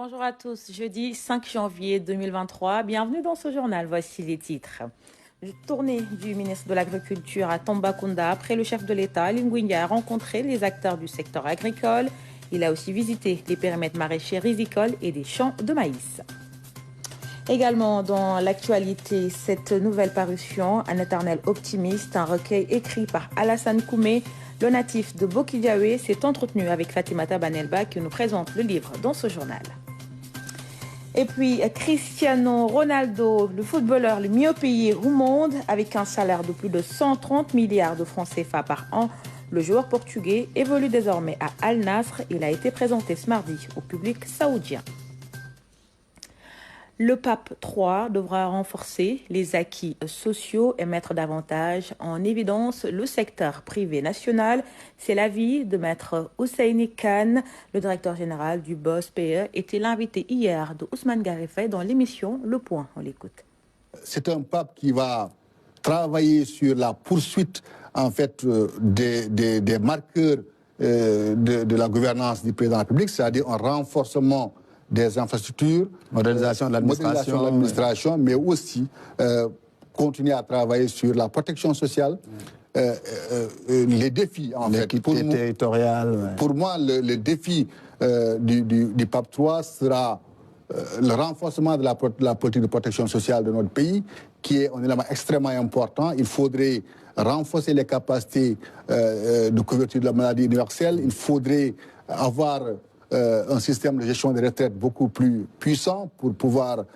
Bonjour à tous. Jeudi 5 janvier 2023. Bienvenue dans ce journal. Voici les titres. Tournée du ministre de l'Agriculture à Tambacounda après le chef de l'État, Aly Ngouille, a rencontré les acteurs du secteur agricole. Il a aussi visité les périmètres maraîchers rizicoles et des champs de maïs. Également dans l'actualité, cette nouvelle parution, Un éternel optimiste, un recueil écrit par Alassane Koumé. Le natif de Bokidiawe s'est entretenu avec Fatimata Banelba qui nous présente le livre dans ce journal. Et puis Cristiano Ronaldo, le footballeur le mieux payé au monde, avec un salaire de plus de 130 milliards de francs CFA par an. Le joueur portugais évolue désormais à Al Nassr. Il a été présenté ce mardi au public saoudien. Le pape III devra renforcer les acquis sociaux et mettre davantage en évidence le secteur privé national. C'est l'avis de maître Husseini Khan, le directeur général du BOSPE, était l'invité hier de Ousmane Garifay dans l'émission Le Point. On l'écoute. C'est un pape qui va travailler sur la poursuite en fait des marqueurs de la gouvernance du président de la République, c'est-à-dire un renforcement des infrastructures, modernisation de l'administration, mais aussi continuer à travailler sur la protection sociale, les défis en fait. L'équité territoriale. Pour moi, le défi du pape III sera le renforcement de la politique de protection sociale de notre pays, qui est un élément extrêmement important. Il faudrait renforcer les capacités de couverture de la maladie universelle. Il faudrait avoir un système de gestion des retraites beaucoup plus puissant pour pouvoir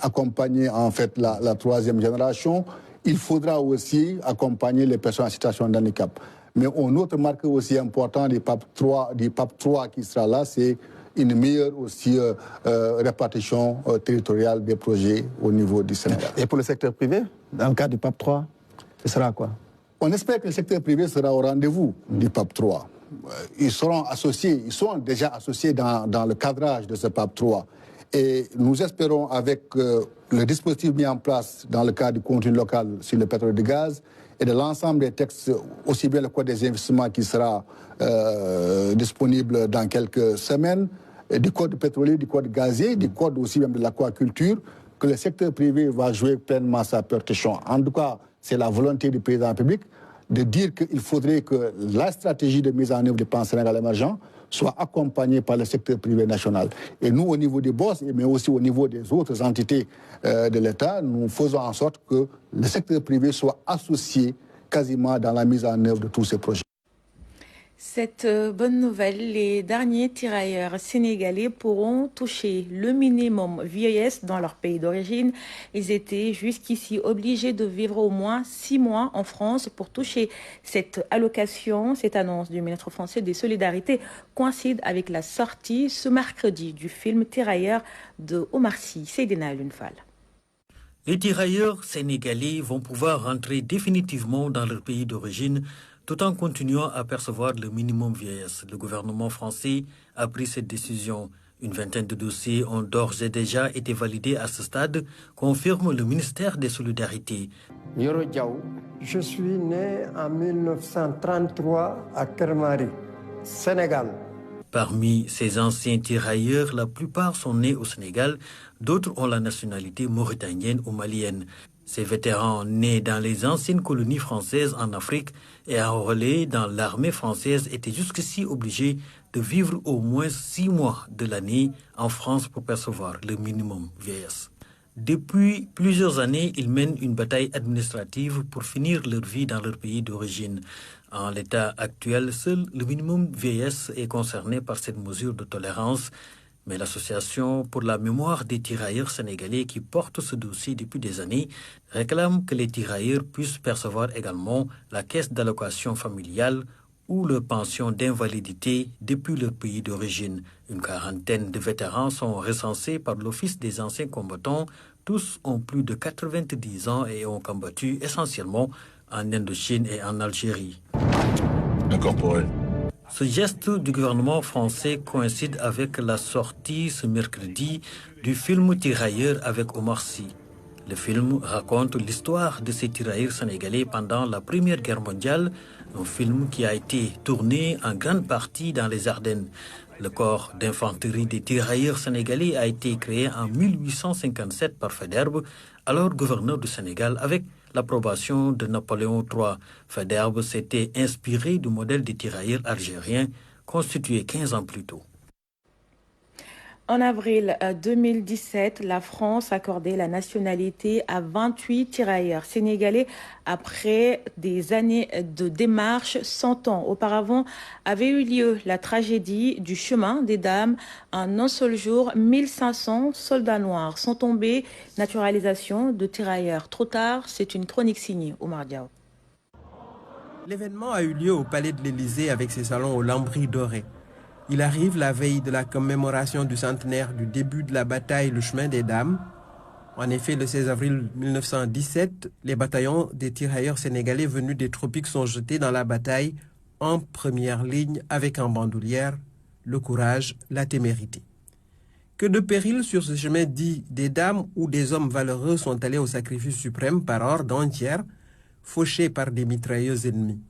accompagner en fait la troisième génération. Il faudra aussi accompagner les personnes en situation de handicap. Mais un autre marqueur aussi important du pape III qui sera là, c'est une meilleure aussi répartition territoriale des projets au niveau du Sénégal. Et pour le secteur privé, dans le cas du pape III, ce sera quoi? On espère que le secteur privé sera au rendez-vous du pape III. Ils seront associés, ils sont déjà associés dans le cadrage de ce pape III. Et nous espérons, avec le dispositif mis en place dans le cadre du contenu local sur le pétrole et le gaz, et de l'ensemble des textes, aussi bien le code des investissements qui sera disponible dans quelques semaines, et du code pétrolier, du code gazier, du code aussi même de l'aquaculture, que le secteur privé va jouer pleinement sa partition. En tout cas, c'est la volonté du président de la République de dire qu'il faudrait que la stratégie de mise en œuvre du plan Sénégal émergent soit accompagnée par le secteur privé national. Et nous, au niveau des BOSS, mais aussi au niveau des autres entités de l'État, nous faisons en sorte que le secteur privé soit associé quasiment dans la mise en œuvre de tous ces projets. Cette bonne nouvelle, les derniers tirailleurs sénégalais pourront toucher le minimum vieillesse dans leur pays d'origine. Ils étaient jusqu'ici obligés de vivre au moins 6 mois en France pour toucher cette allocation. Cette annonce du ministre français des Solidarités coïncide avec la sortie ce mercredi du film Tirailleurs de Omar Sy. Seydina Lunfal. Les tirailleurs sénégalais vont pouvoir rentrer définitivement dans leur pays d'origine tout en continuant à percevoir le minimum vieillesse. Le gouvernement français a pris cette décision. Une vingtaine de dossiers ont d'ores et déjà été validés à ce stade, confirme le ministère des Solidarités. Yoro Diaw, je suis né en 1933 à Kermari, Sénégal. Parmi ces anciens tirailleurs, la plupart sont nés au Sénégal, d'autres ont la nationalité mauritanienne ou malienne. Ces vétérans nés dans les anciennes colonies françaises en Afrique et enrôlés dans l'armée française étaient jusqu'ici obligés de vivre au moins 6 mois de l'année en France pour percevoir le minimum vieillesse. Depuis plusieurs années, ils mènent une bataille administrative pour finir leur vie dans leur pays d'origine. En l'état actuel, seul le minimum vieillesse est concerné par cette mesure de tolérance. Mais l'association pour la mémoire des tirailleurs sénégalais qui porte ce dossier depuis des années réclame que les tirailleurs puissent percevoir également la caisse d'allocation familiale ou leur pension d'invalidité depuis leur pays d'origine. Une quarantaine de vétérans sont recensés par l'Office des anciens combattants. Tous ont plus de 90 ans et ont combattu essentiellement en Indochine et en Algérie. Incorporé. Ce geste du gouvernement français coïncide avec la sortie ce mercredi du film Tirailleurs avec Omar Sy. Le film raconte l'histoire de ces tirailleurs sénégalais pendant la Première Guerre mondiale, un film qui a été tourné en grande partie dans les Ardennes. Le corps d'infanterie des tirailleurs sénégalais a été créé en 1857 par Faidherbe, alors gouverneur du Sénégal, avec l'approbation de Napoléon III. Faidherbe s'était inspiré du modèle des tirailleurs algériens constitué 15 ans plus tôt. En avril 2017, la France accordait la nationalité à 28 tirailleurs sénégalais après des années de démarches. 100 ans auparavant avait eu lieu la tragédie du chemin des dames. En un seul jour, 1500 soldats noirs sont tombés. Naturalisation de tirailleurs. Trop tard, c'est une chronique signée Omar Diaw. L'événement a eu lieu au Palais de l'Élysée avec ses salons aux lambris dorés. Il arrive la veille de la commémoration du centenaire du début de la bataille Le Chemin des Dames. En effet, le 16 avril 1917, les bataillons des tirailleurs sénégalais venus des tropiques sont jetés dans la bataille en première ligne avec en bandoulière le courage, la témérité. Que de périls sur ce chemin dit des dames où des hommes valeureux sont allés au sacrifice suprême par ordre entière, fauchés par des mitrailleuses ennemies.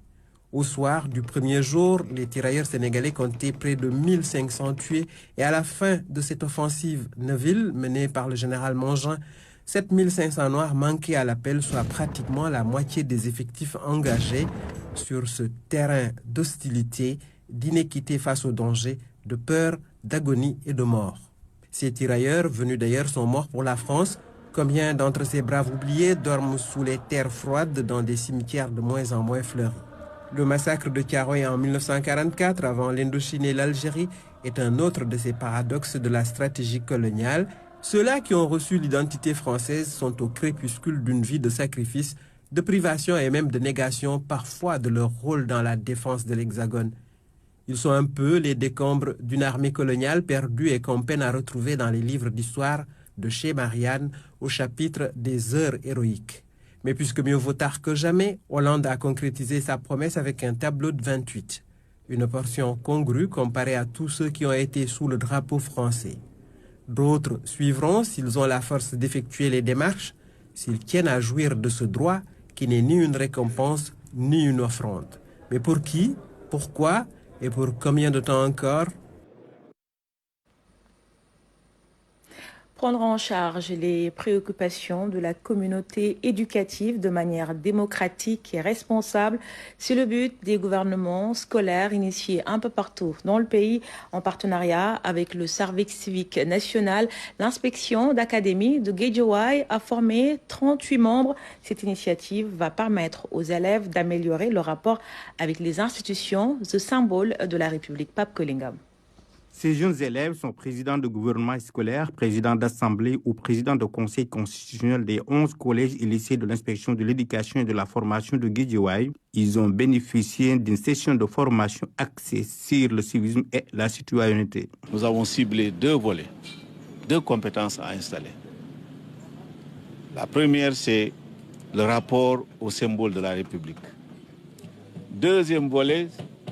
Au soir du premier jour, les tirailleurs sénégalais comptaient près de 1500 tués et à la fin de cette offensive Neuville, menée par le général Mangin, 7500 Noirs manquaient à l'appel, soit pratiquement la moitié des effectifs engagés sur ce terrain d'hostilité, d'inéquité face au danger, de peur, d'agonie et de mort. Ces tirailleurs, venus d'ailleurs, sont morts pour la France. Combien d'entre ces braves oubliés dorment sous les terres froides dans des cimetières de moins en moins fleuris? Le massacre de Thiaroye en 1944, avant l'Indochine et l'Algérie, est un autre de ces paradoxes de la stratégie coloniale. Ceux-là qui ont reçu l'identité française sont au crépuscule d'une vie de sacrifice, de privation et même de négation parfois de leur rôle dans la défense de l'Hexagone. Ils sont un peu les décombres d'une armée coloniale perdue et qu'on peine à retrouver dans les livres d'histoire de chez Marianne au chapitre des heures héroïques. Mais puisque mieux vaut tard que jamais, Hollande a concrétisé sa promesse avec un tableau de 28. Une portion congrue comparée à tous ceux qui ont été sous le drapeau français. D'autres suivront s'ils ont la force d'effectuer les démarches, s'ils tiennent à jouir de ce droit qui n'est ni une récompense ni une offrande. Mais pour qui, pourquoi et pour combien de temps encore ? Prendre en charge les préoccupations de la communauté éducative de manière démocratique et responsable, c'est le but des gouvernements scolaires initiés un peu partout dans le pays en partenariat avec le service civique national. L'inspection d'académie de Guédiawaye a formé 38 membres. Cette initiative va permettre aux élèves d'améliorer leur rapport avec les institutions, ce symbole de la République. Pape Kolingam. Ces jeunes élèves sont présidents de gouvernement scolaire, présidents d'assemblée ou présidents de conseil constitutionnel des 11 collèges et lycées de l'inspection de l'éducation et de la formation de Guédiawaye. Ils ont bénéficié d'une session de formation axée sur le civisme et la citoyenneté. Nous avons ciblé 2 volets, 2 compétences à installer. La première, c'est le rapport au symbole de la République. Deuxième volet,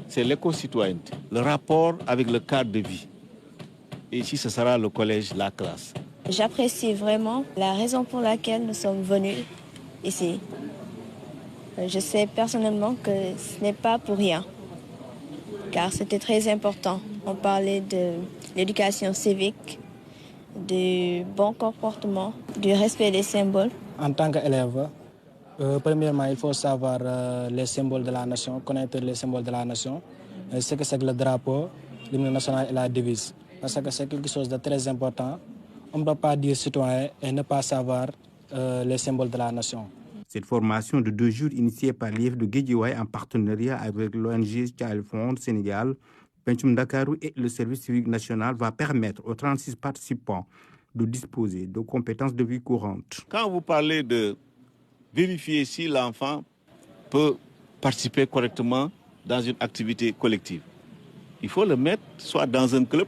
c'est l'éco-citoyenneté, le rapport avec le cadre de vie. Et ici, ce sera le collège, la classe. J'apprécie vraiment la raison pour laquelle nous sommes venus ici. Je sais personnellement que ce n'est pas pour rien, car c'était très important. On parlait de l'éducation civique, du bon comportement, du respect des symboles. En tant qu'élève, premièrement, il faut savoir les symboles de la nation, connaître les symboles de la nation, ce que c'est que le drapeau, l'hymne national et la devise. Parce que c'est quelque chose de très important. On ne peut pas dire citoyen et ne pas savoir les symboles de la nation. Cette formation de 2 jours initiée par l'IEF de Guédiawaye en partenariat avec l'ONG Child Fund Sénégal, Pencum Dakarou et le service civique national va permettre aux 36 participants de disposer de compétences de vie courante. Quand vous parlez de vérifier si l'enfant peut participer correctement dans une activité collective, il faut le mettre soit dans un club,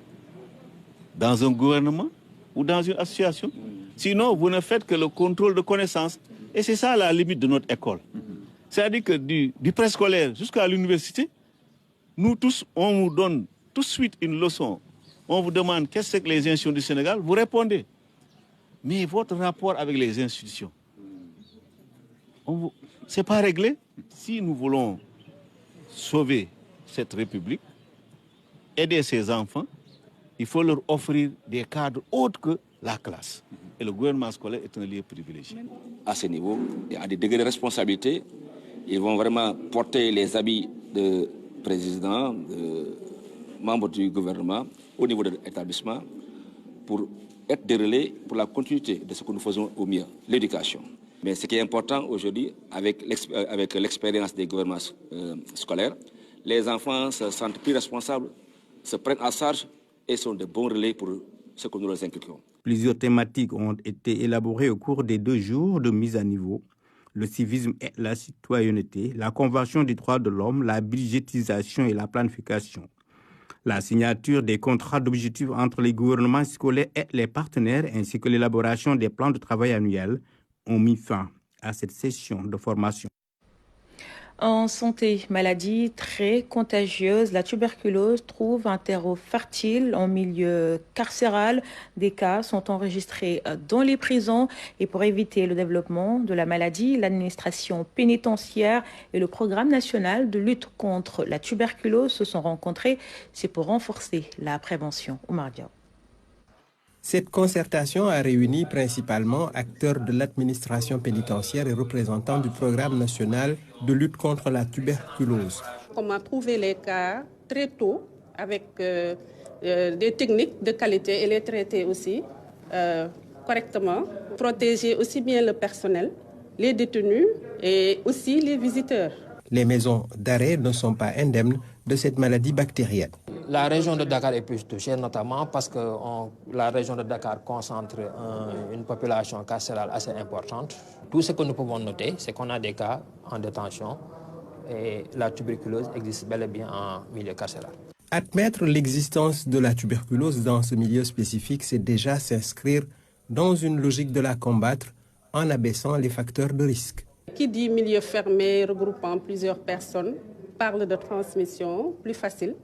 dans un gouvernement ou dans une association. Sinon, vous ne faites que le contrôle de connaissances. Et c'est ça la limite de notre école. C'est-à-dire que du préscolaire jusqu'à l'université, nous tous, on vous donne tout de suite une leçon. On vous demande qu'est-ce que les institutions du Sénégal, vous répondez. Mais votre rapport avec les institutions, ce n'est pas réglé. Si nous voulons sauver cette République, aider ces enfants, il faut leur offrir des cadres autres que la classe. Et le gouvernement scolaire est un lieu privilégié. À ce niveau, à des degrés de responsabilité, ils vont vraiment porter les habits de président, de membres du gouvernement au niveau de l'établissement pour être des relais pour la continuité de ce que nous faisons au mieux, l'éducation. Mais ce qui est important aujourd'hui, avec l'expérience des gouvernements scolaires, les enfants se sentent plus responsables, se prennent en charge et sont de bons relais pour ce que nous leur inculquons. Plusieurs thématiques ont été élaborées au cours des 2 jours de mise à niveau. Le civisme et la citoyenneté, la Convention des droits de l'homme, la budgétisation et la planification. La signature des contrats d'objectifs entre les gouvernements scolaires et les partenaires ainsi que l'élaboration des plans de travail annuels ont mis fin à cette session de formation. En santé, maladie très contagieuse, la tuberculose trouve un terreau fertile en milieu carcéral. Des cas sont enregistrés dans les prisons et pour éviter le développement de la maladie, l'administration pénitentiaire et le programme national de lutte contre la tuberculose se sont rencontrés. C'est pour renforcer la prévention. Oumar Diaw. Cette concertation a réuni principalement acteurs de l'administration pénitentiaire et représentants du programme national de lutte contre la tuberculose. Comment trouver les cas très tôt avec des techniques de qualité et les traiter aussi correctement. Protéger aussi bien le personnel, les détenus et aussi les visiteurs. Les maisons d'arrêt ne sont pas indemnes de cette maladie bactérienne. La région de Dakar est plus touchée, notamment parce que la région de Dakar concentre une population carcérale assez importante. Tout ce que nous pouvons noter, c'est qu'on a des cas en détention et la tuberculose existe bel et bien en milieu carcéral. Admettre l'existence de la tuberculose dans ce milieu spécifique, c'est déjà s'inscrire dans une logique de la combattre en abaissant les facteurs de risque. Qui dit milieu fermé regroupant plusieurs personnes parle de transmission plus facile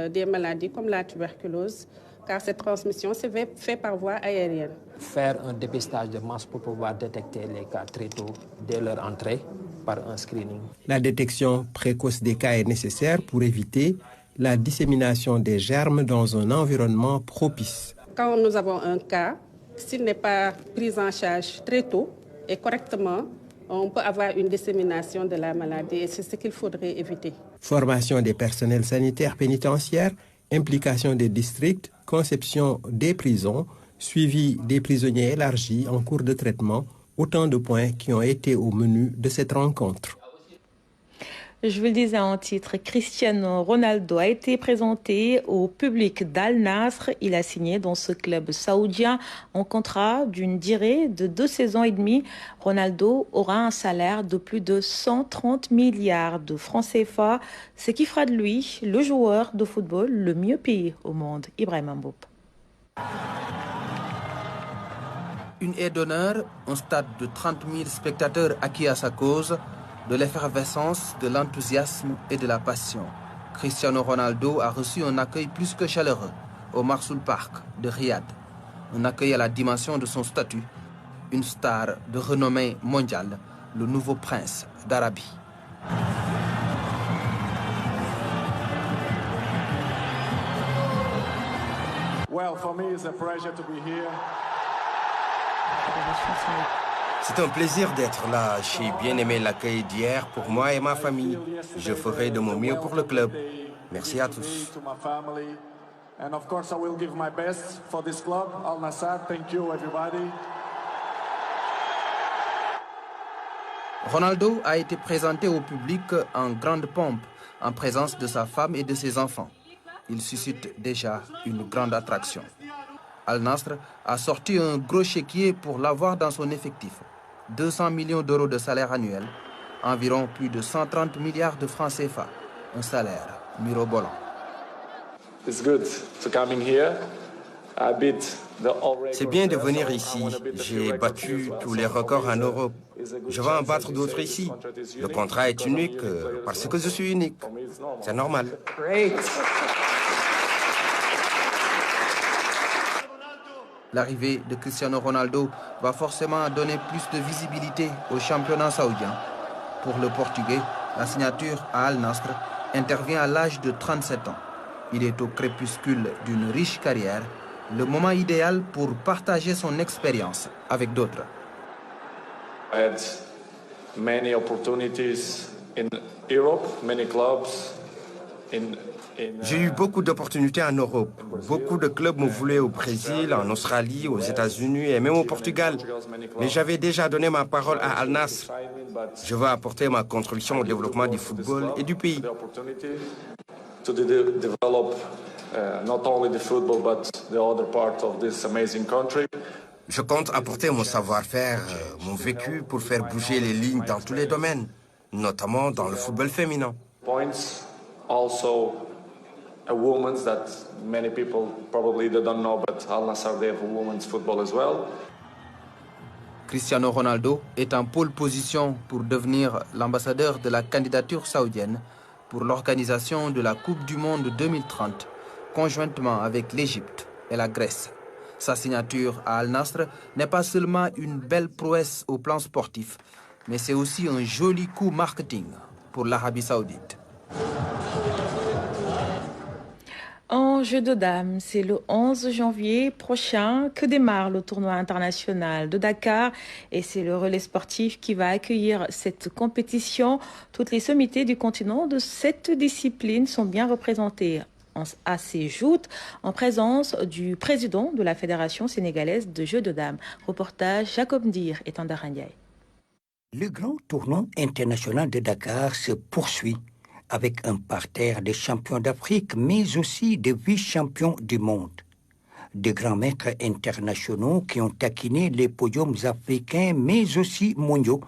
des maladies comme la tuberculose, car cette transmission se fait par voie aérienne. Faire un dépistage de masse pour pouvoir détecter les cas très tôt dès leur entrée par un screening. La détection précoce des cas est nécessaire pour éviter la dissémination des germes dans un environnement propice. Quand nous avons un cas, s'il n'est pas pris en charge très tôt et correctement, on peut avoir une dissémination de la maladie et c'est ce qu'il faudrait éviter. Formation des personnels sanitaires pénitentiaires, implication des districts, conception des prisons, suivi des prisonniers élargis en cours de traitement, autant de points qui ont été au menu de cette rencontre. Je vous le disais en titre, Cristiano Ronaldo a été présenté au public d'Al Nassr. Il a signé dans ce club saoudien un contrat d'une durée de 2 saisons et demie. Ronaldo aura un salaire de plus de 130 milliards de francs CFA, ce qui fera de lui le joueur de football le mieux payé au monde. Ibrahim Mboup. Une aide d'honneur, un stade de 30 000 spectateurs acquis à sa cause, de l'effervescence, de l'enthousiasme et de la passion. Cristiano Ronaldo a reçu un accueil plus que chaleureux au Marsoul Park de Riyad. Un accueil à la dimension de son statut. Une star de renommée mondiale, le nouveau prince d'Arabie. Well, for me, it's a pleasure to be here. C'est un plaisir d'être là. J'ai bien aimé l'accueil d'hier pour moi et ma famille. Je ferai de mon mieux pour le club. Merci à tous. Ronaldo a été présenté au public en grande pompe, en présence de sa femme et de ses enfants. Il suscite déjà une grande attraction. Al Nassr a sorti un gros chéquier pour l'avoir dans son effectif. 200 millions d'euros de salaire annuel, environ plus de 130 milliards de francs CFA. Un salaire mirobolant. C'est bien de venir ici. J'ai battu tous les records en Europe. Je vais en battre d'autres ici. Le contrat est unique parce que je suis unique. C'est normal. L'arrivée de Cristiano Ronaldo va forcément donner plus de visibilité au championnat saoudien. Pour le Portugais, la signature à Al Nassr intervient à l'âge de 37 ans. Il est au crépuscule d'une riche carrière, le moment idéal pour partager son expérience avec d'autres. I had many opportunities in Europe, many clubs J'ai eu beaucoup d'opportunités en Europe. Beaucoup de clubs me voulaient au Brésil, en Australie, aux États-Unis et même au Portugal. Mais j'avais déjà donné ma parole à Al Nassr. Je veux apporter ma contribution au développement du football et du pays. Je compte apporter mon savoir-faire, mon vécu pour faire bouger les lignes dans tous les domaines, notamment dans le football féminin. Also, a women's that many people probably don't know, but Al Nassr they have a women's football as well. Cristiano Ronaldo est en pole position pour devenir l'ambassadeur de la candidature saoudienne pour l'organisation de la Coupe du Monde 2030, conjointement avec l'Égypte et la Grèce. Sa signature à Al Nassr n'est pas seulement une belle prouesse au plan sportif, mais c'est aussi un joli coup marketing pour l'Arabie saoudite. En jeu de dames, c'est le 11 janvier prochain que démarre le tournoi international de Dakar et c'est le relais sportif qui va accueillir cette compétition. Toutes les sommités du continent de cette discipline sont bien représentées à ces joutes en présence du président de la Fédération sénégalaise de jeu de dames. Reportage Jacob Ndir et Tandara Ndiaye. Le grand tournoi international de Dakar se poursuit avec un parterre de champions d'Afrique, mais aussi de vice-champions du monde. De grands maîtres internationaux qui ont taquiné les podiums africains, mais aussi mondiaux,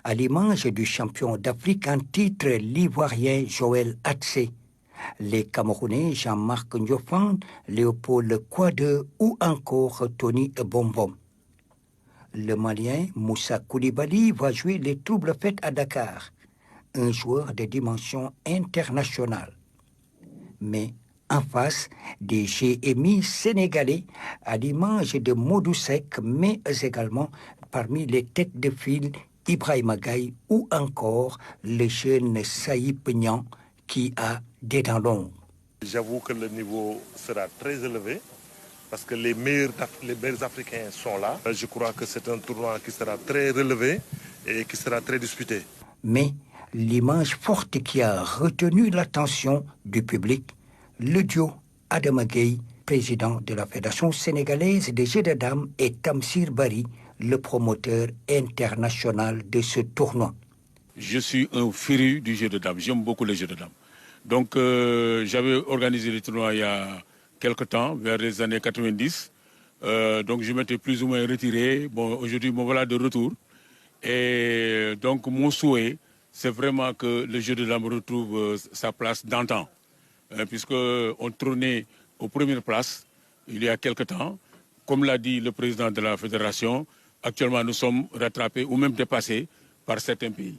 à l'image du champion d'Afrique en titre, l'Ivoirien Joël Hatsé, les Camerounais Jean-Marc Ndiofan, Léopold Kouade ou encore Tony Bombom. Le Malien Moussa Koulibaly va jouer les troubles fêtes à Dakar, un joueur de dimension internationale. Mais en face des GMI sénégalais, à l'image de Modou Seck, mais également parmi les têtes de file Ibrahima Gaye ou encore le jeune Saïb Niang qui a des dents longues. J'avoue que le niveau sera très élevé parce que les meilleurs Africains sont là. Je crois que c'est un tournoi qui sera très relevé et qui sera très disputé. Mais l'image forte qui a retenu l'attention du public, le duo Adama Gueye, président de la Fédération sénégalaise des jeux de dames, et Tamsir Bari, le promoteur international de ce tournoi. Je suis un féru du jeu de dames, j'aime beaucoup les jeux de dames. Donc j'avais organisé le tournoi il y a quelque temps, vers les années 90. Donc je m'étais plus ou moins retiré. Bon, aujourd'hui, me voilà de retour. Et donc mon souhait, c'est vraiment que le jeu de dames retrouve sa place d'antan. Puisqu'on trônait aux premières places il y a quelque temps. Comme l'a dit le président de la fédération, actuellement nous sommes rattrapés ou même dépassés par certains pays.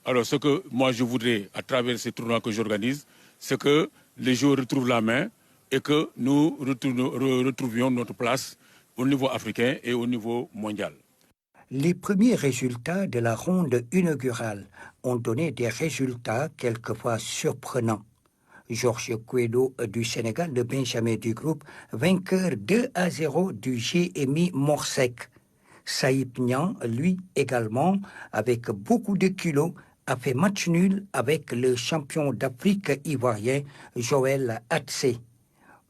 Alors ce que moi je voudrais, à travers ces tournois que j'organise, c'est que les joueurs retrouvent la main et que nous retrouvions notre place au niveau africain et au niveau mondial. Les premiers résultats de la ronde inaugurale ont donné des résultats quelquefois surprenants. Georges Kouedo du Sénégal, le Benjamin du groupe, vainqueur 2-0 du GMI Morsec. Saïb Niang, lui également, avec beaucoup de kilos, a fait match nul avec le champion d'Afrique ivoirien Joël Hatsé.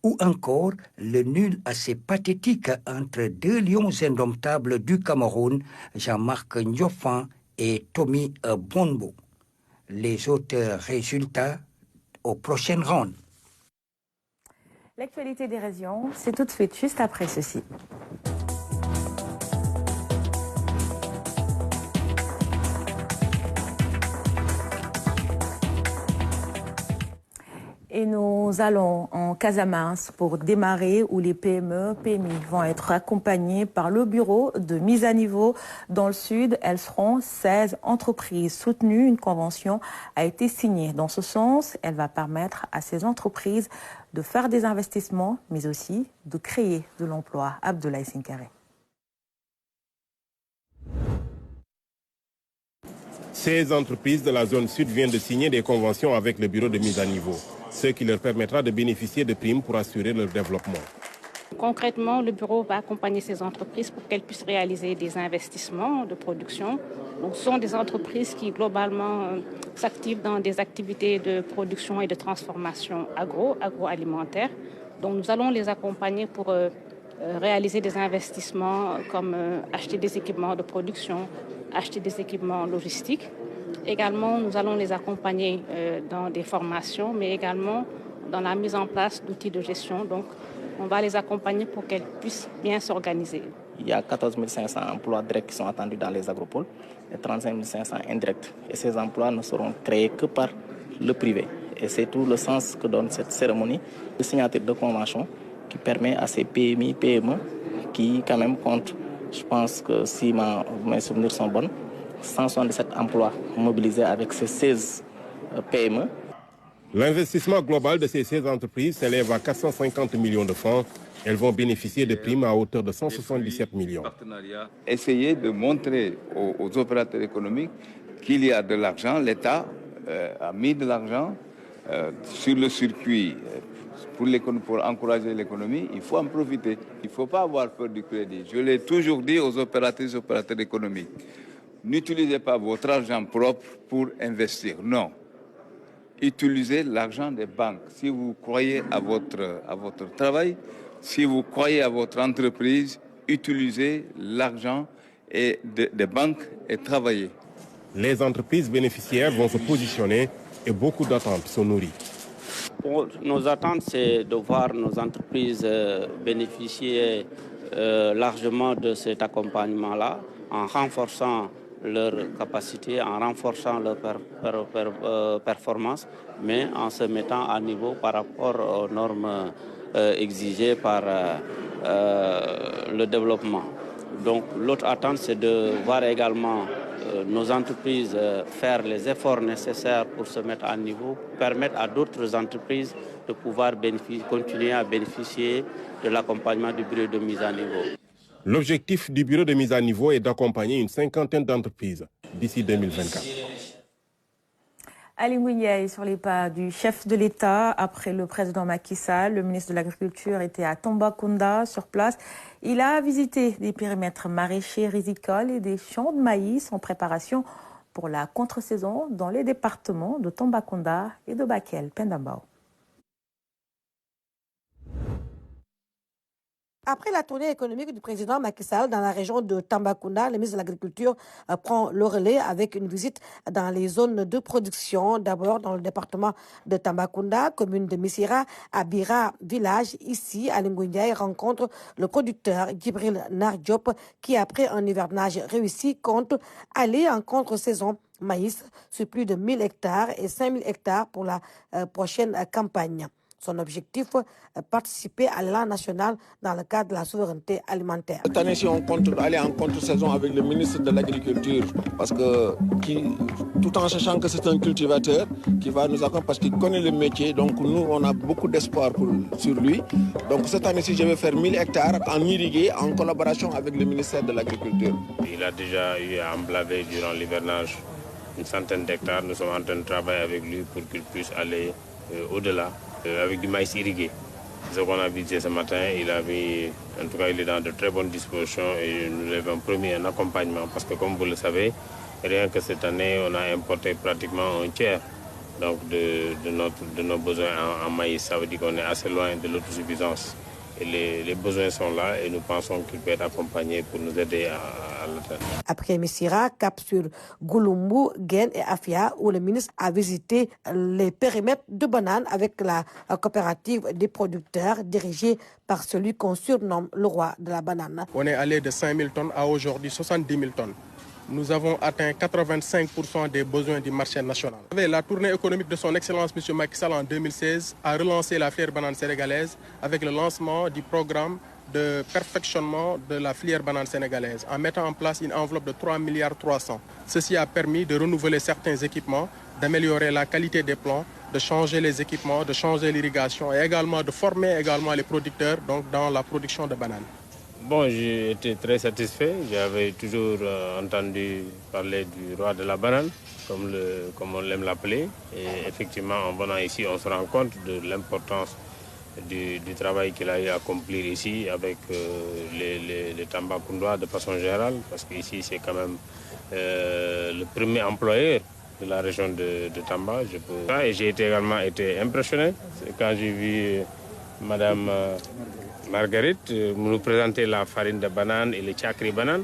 Ou encore le nul assez pathétique entre deux lions indomptables du Cameroun, Jean-Marc Ndiofan et Tommy Bonbo. Les autres résultats aux prochaines rondes. L'actualité des régions, c'est tout de suite, juste après ceci. Et nous allons en Casamance pour démarrer où les PME, PMI vont être accompagnés par le bureau de mise à niveau. Dans le sud, elles seront 16 entreprises soutenues. Une convention a été signée. Dans ce sens, elle va permettre à ces entreprises de faire des investissements, mais aussi de créer de l'emploi. Abdoulaye Sinkare. Ces entreprises de la zone sud viennent de signer des conventions avec le bureau de mise à niveau. ce qui leur permettra de bénéficier de primes pour assurer leur développement. Concrètement, le bureau va accompagner ces entreprises pour qu'elles puissent réaliser des investissements de production. Donc, ce sont des entreprises qui, globalement, s'activent dans des activités de production et de transformation agroalimentaire. Donc, nous allons les accompagner pour réaliser des investissements comme acheter des équipements de production, acheter des équipements logistiques. Également, nous allons les accompagner dans des formations, mais également dans la mise en place d'outils de gestion. Donc, on va les accompagner pour qu'elles puissent bien s'organiser. Il y a 14 500 emplois directs qui sont attendus dans les agropoles et 35 500 indirects. Et ces emplois ne seront créés que par le privé. Et c'est tout le sens que donne cette cérémonie de signature de convention qui permet à ces PMI, PME, qui quand même comptent, je pense que si mes souvenirs sont bons, 177 emplois mobilisés avec ces 16 PME. L'investissement global de ces 16 entreprises s'élève à 450 millions de francs. Elles vont bénéficier de primes à hauteur de 177 millions. Essayer de montrer aux opérateurs économiques qu'il y a de l'argent. L'État a mis de l'argent sur le circuit pour encourager l'économie. Il faut en profiter. Il ne faut pas avoir peur du crédit. Je l'ai toujours dit aux opérateurs économiques. N'utilisez pas votre argent propre pour investir. Non. Utilisez l'argent des banques. Si vous croyez à votre travail, si vous croyez à votre entreprise, utilisez l'argent des banques et travaillez. Les entreprises bénéficiaires vont se positionner et beaucoup d'attentes sont nourries. Nos attentes, c'est de voir nos entreprises bénéficier largement de cet accompagnement-là en renforçant leur capacité, en renforçant leur performance, mais en se mettant à niveau par rapport aux normes exigées par le développement. Donc l'autre attente, c'est de voir également nos entreprises faire les efforts nécessaires pour se mettre à niveau, permettre à d'autres entreprises de pouvoir continuer à bénéficier de l'accompagnement du bureau de mise à niveau. L'objectif du bureau de mise à niveau est d'accompagner une cinquantaine d'entreprises d'ici 2024. Ali Ngouille sur les pas du chef de l'État. Après le président Macky Sall, le ministre de l'Agriculture était à Tambacounda sur place. Il a visité des périmètres maraîchers, rizicoles et des champs de maïs en préparation pour la contre-saison dans les départements de Tambacounda et de Bakel. Pendambao. Après la tournée économique du président Macky Sall dans la région de Tambacounda, le ministre de l'Agriculture prend le relais avec une visite dans les zones de production. D'abord dans le département de Tambacounda, commune de Missira, à Bira village. Ici, Ali Ngouille rencontre le producteur Djibril Nardiop qui, après un hivernage réussi, compte aller en contre-saison maïs sur plus de 1000 hectares et 5000 hectares pour la prochaine campagne. Son objectif, participer à l'élan national dans le cadre de la souveraineté alimentaire. Cette année-ci, on compte aller en contre-saison avec le ministre de l'Agriculture, parce que tout en sachant que c'est un cultivateur qui va nous accompagner, parce qu'il connaît le métier, donc nous, on a beaucoup d'espoir sur lui. Donc cette année-ci, je vais faire 1000 hectares en irrigué, en collaboration avec le ministère de l'Agriculture. Il a déjà eu à emblaver durant l'hivernage une centaine d'hectares. Nous sommes en train de travailler avec lui pour qu'il puisse aller au-delà. Avec du maïs irrigué. Ce qu'on a visité ce matin, il est dans de très bonnes dispositions et nous lui avons promis un accompagnement parce que comme vous le savez, rien que cette année, on a importé pratiquement un tiers donc de nos besoins en maïs. Ça veut dire qu'on est assez loin de l'autosuffisance. Et les besoins sont là et nous pensons qu'il peut être accompagné pour nous aider à l'atteindre. Après Missira, cap sur Goulombou, Guène et Afia, où le ministre a visité les périmètres de bananes avec la coopérative des producteurs dirigée par celui qu'on surnomme le roi de la banane. On est allé de 5000 tonnes à aujourd'hui 70 000 tonnes. Nous avons atteint 85% des besoins du marché national. La tournée économique de son Excellence M. Macky Sall en 2016 a relancé la filière banane sénégalaise avec le lancement du programme de perfectionnement de la filière banane sénégalaise en mettant en place une enveloppe de 3,3 milliards. Ceci a permis de renouveler certains équipements, d'améliorer la qualité des plants, de changer les équipements, de changer l'irrigation et également de former également les producteurs donc, dans la production de bananes. Bon, j'ai été très satisfait. J'avais toujours entendu parler du roi de la banane, comme on l'aime l'appeler. Et effectivement, en venant ici, on se rend compte de l'importance du travail qu'il a eu à accomplir ici avec les Tambacoundois de façon générale, parce qu'ici, c'est quand même le premier employeur de la région de Tamba. Et j'ai également été impressionné quand j'ai vu Madame Marguerite nous présenter la farine de banane et le chakri banane,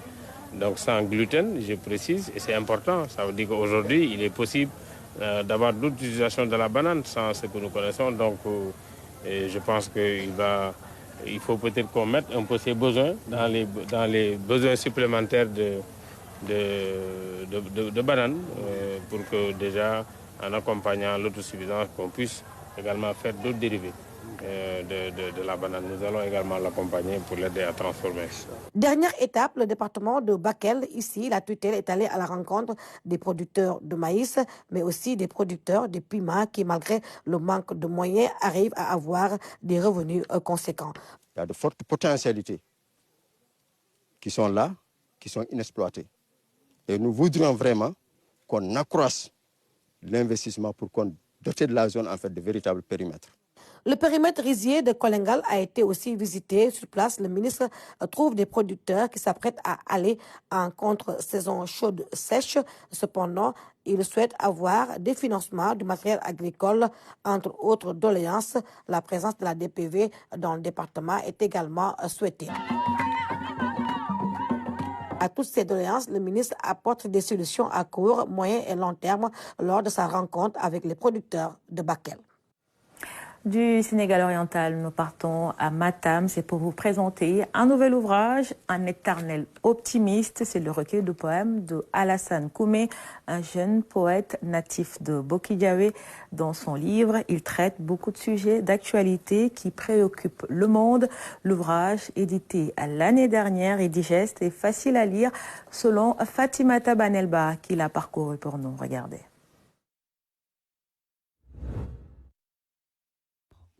donc sans gluten, je précise, et c'est important. Ça veut dire qu'aujourd'hui, il est possible d'avoir d'autres utilisations de la banane sans ce que nous connaissons. Donc, je pense qu'il faut peut-être qu'on mette un peu ses besoins dans les besoins supplémentaires de bananes pour que déjà, en accompagnant l'autosuffisance, qu'on puisse également faire d'autres dérivés de la banane. Nous allons également l'accompagner pour l'aider à transformer. Dernière étape, le département de Bakel. Ici, la tutelle est allée à la rencontre des producteurs de maïs, mais aussi des producteurs de piments qui, malgré le manque de moyens, arrivent à avoir des revenus conséquents. Il y a de fortes potentialités qui sont là, qui sont inexploitées. Et nous voudrions vraiment qu'on accroisse l'investissement pour qu'on dote de la zone en fait de véritables périmètres. Le périmètre rizier de Kolengal a été aussi visité. Sur place, le ministre trouve des producteurs qui s'apprêtent à aller en contre-saison chaude sèche. Cependant, il souhaite avoir des financements du matériel agricole, entre autres doléances. La présence de la DPV dans le département est également souhaitée. À toutes ces doléances, le ministre apporte des solutions à court, moyen et long terme lors de sa rencontre avec les producteurs de Bakel. Du Sénégal oriental, nous partons à Matam. C'est pour vous présenter un nouvel ouvrage, Un éternel optimiste. C'est le recueil de poèmes de Alassane Koumé, un jeune poète natif de Bokidiawé. Dans son livre, il traite beaucoup de sujets d'actualité qui préoccupent le monde. L'ouvrage, édité l'année dernière, est digeste et facile à lire, selon Fatimata Banelba, qui l'a parcouru pour nous. Regardez.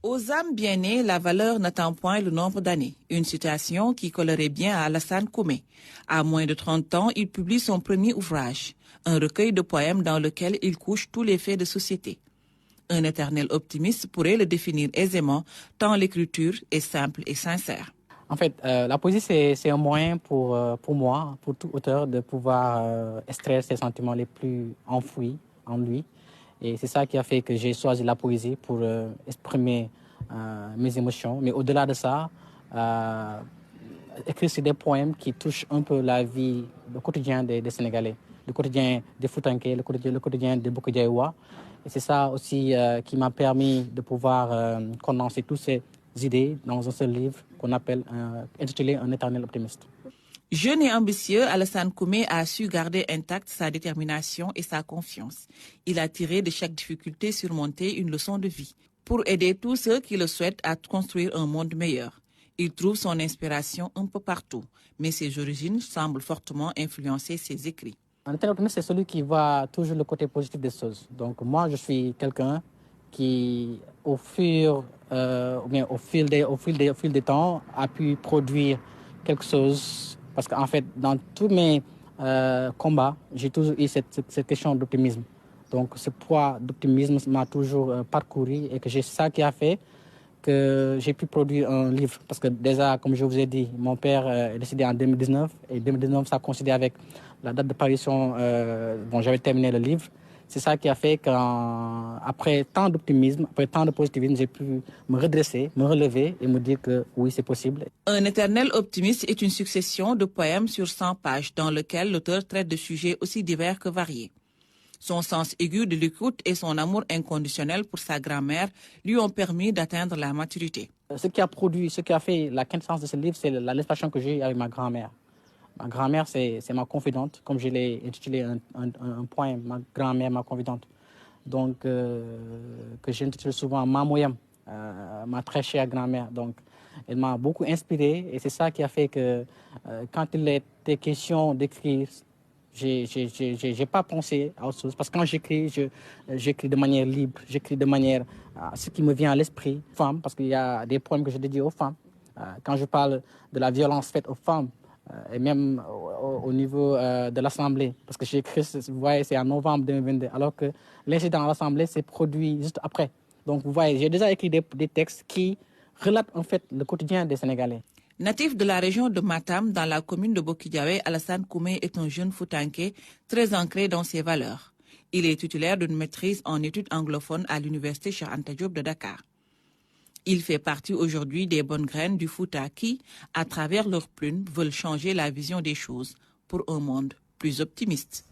Aux âmes bien nées, la valeur n'attend point le nombre d'années. Une citation qui collerait bien à Alassane Koumé. À moins de 30 ans, il publie son premier ouvrage, un recueil de poèmes dans lequel il couche tous les faits de société. Un éternel optimiste pourrait le définir aisément, tant l'écriture est simple et sincère. En fait, la poésie, c'est un moyen pour moi, pour tout auteur, de pouvoir extraire ses sentiments les plus enfouis en lui. Et c'est ça qui a fait que j'ai choisi la poésie pour exprimer mes émotions. Mais au-delà de ça, écrire sur des poèmes qui touchent un peu la vie, le quotidien des Sénégalais, le quotidien des Foutanké, le quotidien des Bokidiawa. Et c'est ça aussi qui m'a permis de pouvoir condenser toutes ces idées dans un seul livre qu'on appelle intitulé Un éternel optimiste. Jeune et ambitieux, Alassane Koumé a su garder intacte sa détermination et sa confiance. Il a tiré de chaque difficulté surmontée une leçon de vie pour aider tous ceux qui le souhaitent à construire un monde meilleur. Il trouve son inspiration un peu partout, mais ses origines semblent fortement influencer ses écrits. Un éternel optimiste, c'est celui qui voit toujours le côté positif des choses. Donc moi, je suis quelqu'un qui, au fil des temps, a pu produire quelque chose. Parce qu'en fait, dans tous mes combats, j'ai toujours eu cette question d'optimisme. Donc ce poids d'optimisme m'a toujours parcouru et que c'est ça qui a fait que j'ai pu produire un livre. Parce que déjà, comme je vous ai dit, mon père est décédé en 2019. Et 2019, ça coïncidait avec la date de parution dont j'avais terminé le livre. C'est ça qui a fait qu'après tant d'optimisme, après tant de positivisme, j'ai pu me redresser, me relever et me dire que oui, c'est possible. Un éternel optimiste est une succession de poèmes sur 100 pages dans lequel l'auteur traite de sujets aussi divers que variés. Son sens aigu de l'écoute et son amour inconditionnel pour sa grand-mère lui ont permis d'atteindre la maturité. Ce qui a fait la quintessence de ce livre, c'est la relation que j'ai eue avec ma grand-mère. Ma grand-mère, c'est ma confidente, comme je l'ai intitulé un poème, ma grand-mère, ma confidente. Donc, que j'intitule souvent Mamoyam, ma très chère grand-mère. Donc, elle m'a beaucoup inspiré et c'est ça qui a fait que quand il était question d'écrire, j'ai pas pensé à autre chose. Parce que quand j'écris, j'écris de manière libre, j'écris de manière à ce qui me vient à l'esprit, femme, parce qu'il y a des poèmes que je dédie aux femmes. Quand je parle de la violence faite aux femmes, et même au niveau de l'Assemblée, parce que j'ai écrit, vous voyez, c'est en novembre 2022, alors que l'incident à l'Assemblée s'est produit juste après. Donc vous voyez, j'ai déjà écrit des textes qui relatent en fait le quotidien des Sénégalais. Natif de la région de Matam, dans la commune de Bokidiawé, Alassane Koumé est un jeune Foutanké très ancré dans ses valeurs. Il est titulaire d'une maîtrise en études anglophones à l'université Cheikh Anta Diop de Dakar. Il fait partie aujourd'hui des bonnes graines du Fouta qui, à travers leurs plumes, veulent changer la vision des choses pour un monde plus optimiste.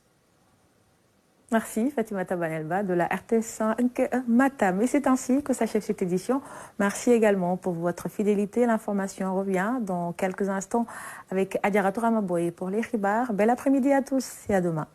Merci Fatimata Banelba de la RTS 5 Matam. Et c'est ainsi que s'achève cette édition. Merci également pour votre fidélité. L'information revient dans quelques instants avec Adiaratou Ramaboye pour les Khibars. Bel après-midi à tous et à demain.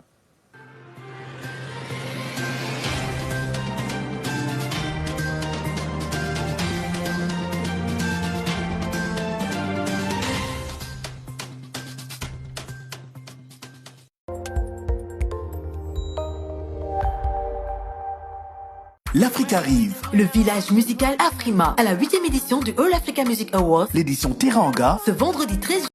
L'Afrique arrive. Le village musical Afrima à la 8e édition du All Africa Music Awards. L'édition Teranga. Ce vendredi 13